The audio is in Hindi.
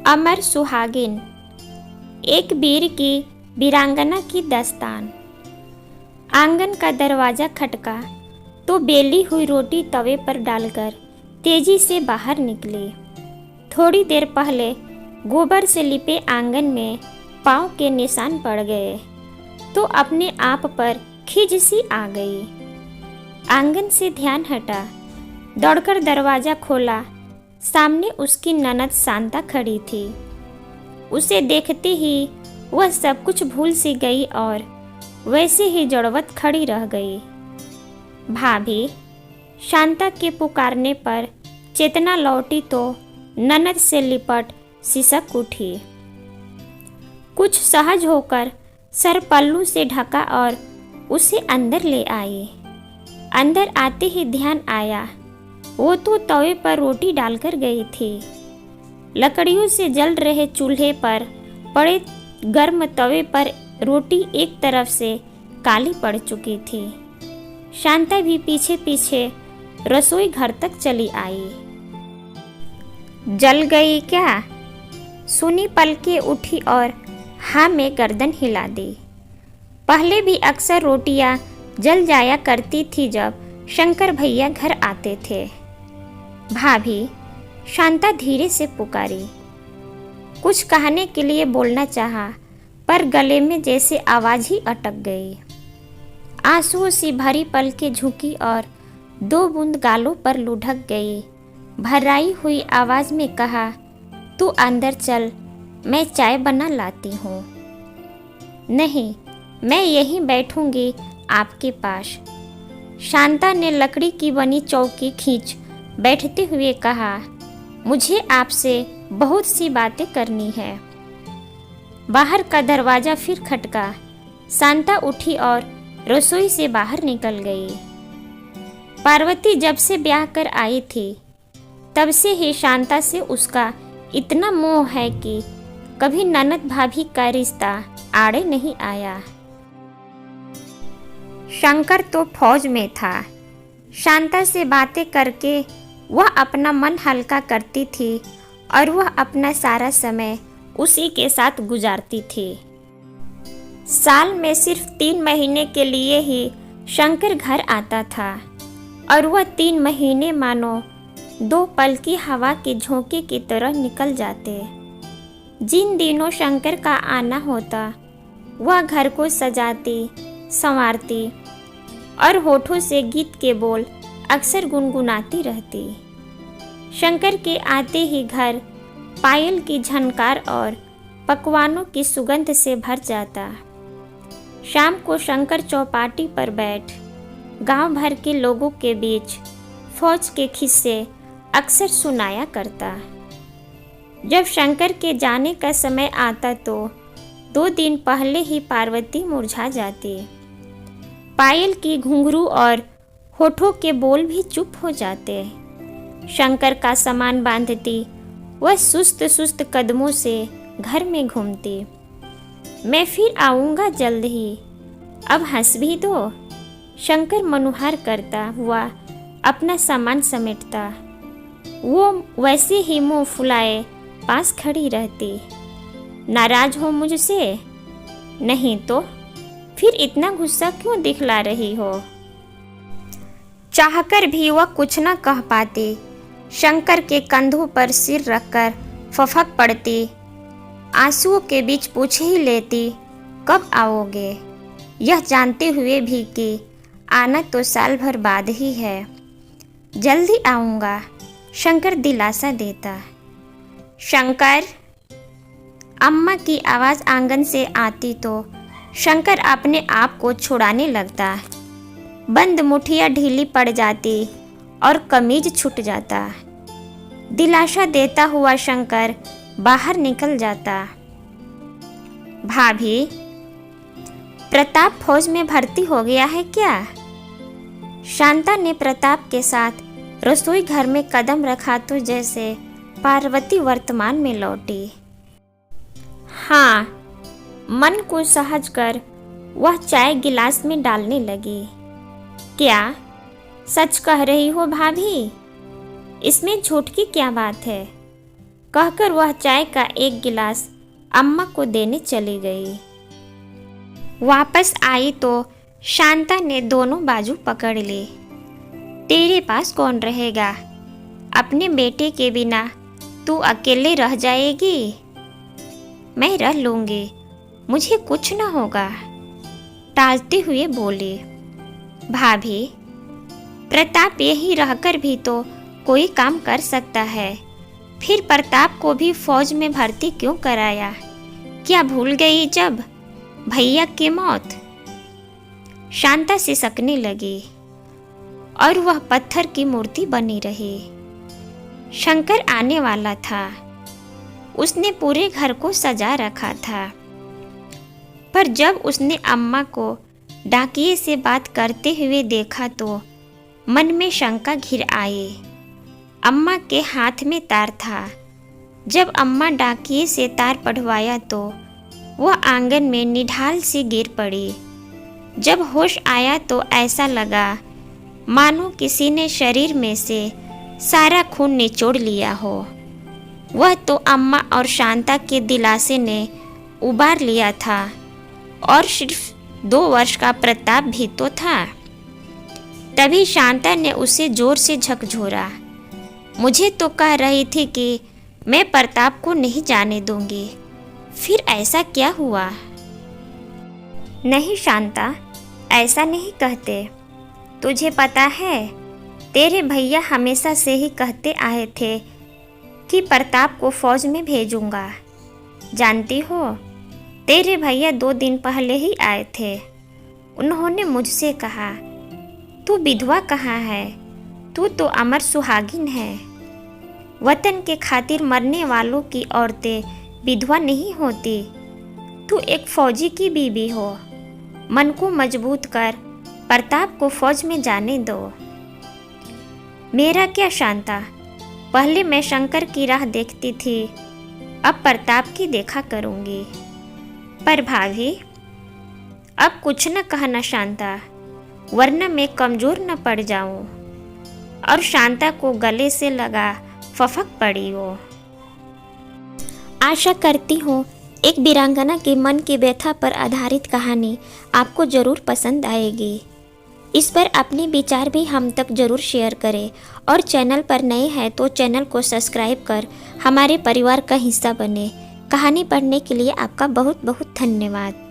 अमर सुहागिन। एक वीर की वीरांगना की दास्तान। आंगन का दरवाज़ा खटका तो बेली हुई रोटी तवे पर डालकर तेजी से बाहर निकली। थोड़ी देर पहले गोबर से लिपे आंगन में पाँव के निशान पड़ गए तो अपने आप पर खिज सी आ गई। आंगन से ध्यान हटा, दौड़कर दरवाज़ा खोला। सामने उसकी ननद शांता खड़ी थी। उसे देखते ही वह सब कुछ भूल सी गई और वैसे ही जड़वत खड़ी रह गई। भाभी। शांता के पुकारने पर चेतना लौटी तो ननद से लिपट सिसक उठी। कुछ सहज होकर सर पल्लू से ढका और उसे अंदर ले आई। अंदर आते ही ध्यान आया, वो तो तवे पर रोटी डालकर गई थी। लकड़ियों से जल रहे चूल्हे पर पड़े गर्म तवे पर रोटी एक तरफ से काली पड़ चुकी थी। शांता भी पीछे पीछे रसोई घर तक चली आई। जल गई क्या? सुनी पलके उठी और हाँ में गर्दन हिला दी। पहले भी अक्सर रोटियां जल जाया करती थी जब शंकर भैया घर आते थे। भाभी। शांता धीरे से पुकारी। कुछ कहने के लिए बोलना चाहा, पर गले में जैसे आवाज़ ही अटक गई। आंसुओं से भरी पलकें झुकी और 2 बूंद गालों पर लुढ़क गई। भर्राई हुई आवाज़ में कहा, तू अंदर चल, मैं चाय बना लाती हूँ। नहीं, मैं यहीं बैठूंगी आपके पास। शांता ने लकड़ी की बनी चौकी खींच बैठते हुए कहा, मुझे आपसे बहुत सी बातें करनी है। बाहर का दरवाज़ा फिर खटका। शांता उठी और रसोई से बाहर निकल गई। पार्वती जब से ब्याह कर आई थी तब से ही शांता से उसका इतना मोह है कि कभी ननद भाभी का रिश्ता आड़े नहीं आया। शंकर तो फौज में था। शांता से बातें करके वह अपना मन हल्का करती थी और वह अपना सारा समय उसी के साथ गुजारती थी। साल में सिर्फ 3 महीने के लिए ही शंकर घर आता था और वह 3 महीने मानो 2 पल की हवा के झोंके की तरह निकल जाते। जिन दिनों शंकर का आना होता वह घर को सजाती संवारती और होठों से गीत के बोल अक्सर गुनगुनाती रहती। शंकर के आते ही घर पायल की झनकार और पकवानों की सुगंध से भर जाता। शाम को शंकर चौपाटी पर बैठ गांव भर के लोगों के बीच फौज के किस्से अक्सर सुनाया करता। जब शंकर के जाने का समय आता तो 2 दिन पहले ही पार्वती मुरझा जाती। पायल की घुंघरू और होठों के बोल भी चुप हो जाते। शंकर का सामान बांधती वह सुस्त सुस्त कदमों से घर में घूमती। मैं फिर आऊँगा जल्द ही, अब हंस भी दो। शंकर मनुहार करता हुआ अपना सामान समेटता। वो वैसे ही मुंह फुलाए पास खड़ी रहती। नाराज हो मुझसे? नहीं तो फिर इतना गुस्सा क्यों दिखला रही हो? चाहकर भी वह कुछ न कह पाती। शंकर के कंधों पर सिर रखकर फफक पड़ती। आंसुओं के बीच पूछ ही लेती, कब आओगे? यह जानते हुए भी कि आना तो साल भर बाद ही है। जल्दी आऊँगा, शंकर दिलासा देता। शंकर। अम्मा की आवाज़ आंगन से आती तो शंकर अपने आप को छुड़ाने लगता। बंद मुठिया ढीली पड़ जाती और कमीज छूट जाता। दिलासा देता हुआ शंकर बाहर निकल जाता। भाभी। प्रताप फौज में भर्ती हो गया है क्या? शांता ने प्रताप के साथ रसोई घर में कदम रखा तो जैसे पार्वती वर्तमान में लौटी। हाँ, मन को सहज कर वह चाय गिलास में डालने लगी। क्या सच कह रही हो भाभी? इसमें झूठ की क्या बात है? कहकर वह चाय का एक गिलास अम्मा को देने चली गई। वापस आई तो शांता ने दोनों बाजू पकड़ ली। तेरे पास कौन रहेगा? अपने बेटे के बिना तू अकेले रह जाएगी। मैं रह लूंगी, मुझे कुछ न होगा, टालते हुए बोली। भाभी, प्रताप यही रहकर भी तो कोई काम कर सकता है, फिर प्रताप को भी फौज में भर्ती क्यों कराया? क्या भूल गई जब भैया की मौत? शांता सिसकने लगी और वह पत्थर की मूर्ति बनी रही। शंकर आने वाला था, उसने पूरे घर को सजा रखा था, पर जब उसने अम्मा को डाकिये से बात करते हुए देखा तो मन में शंका घिर आई। अम्मा के हाथ में तार था। जब अम्मा डाकिये से तार पढ़वाया तो वह आंगन में निढाल सी गिर पड़ी। जब होश आया तो ऐसा लगा मानो किसी ने शरीर में से सारा खून निचोड़ लिया हो। वह तो अम्मा और शांता के दिलासे ने उबार लिया था, और सिर्फ 2 वर्ष का प्रताप भी तो था। तभी शांता ने उसे जोर से झकझोरा। मुझे तो कह रही थी कि मैं प्रताप को नहीं जाने दूंगी, फिर ऐसा क्या हुआ? नहीं शांता, ऐसा नहीं कहते। तुझे पता है, तेरे भैया हमेशा से ही कहते आए थे कि प्रताप को फौज में भेजूंगा। जानती हो, तेरे भैया 2 दिन पहले ही आए थे। उन्होंने मुझसे कहा, तू विधवा कहाँ है? तू तो अमर सुहागिन है। वतन के खातिर मरने वालों की औरतें विधवा नहीं होती। तू एक फौजी की बीवी हो। मन को मजबूत कर प्रताप को फौज में जाने दो। मेरा क्या शांता, पहले मैं शंकर की राह देखती थी, अब प्रताप की देखा करूंगी। पर भाभी, अब कुछ न कहना शांता, वरना मैं कमजोर न पड़ जाऊं। और शांता को गले से लगा फफक पड़ी वो। आशा करती हूँ एक वीरांगना के मन की व्यथा पर आधारित कहानी आपको ज़रूर पसंद आएगी। इस पर अपने विचार भी हम तक ज़रूर शेयर करें, और चैनल पर नए हैं तो चैनल को सब्सक्राइब कर हमारे परिवार का हिस्सा बने। कहानी पढ़ने के लिए आपका बहुत बहुत धन्यवाद।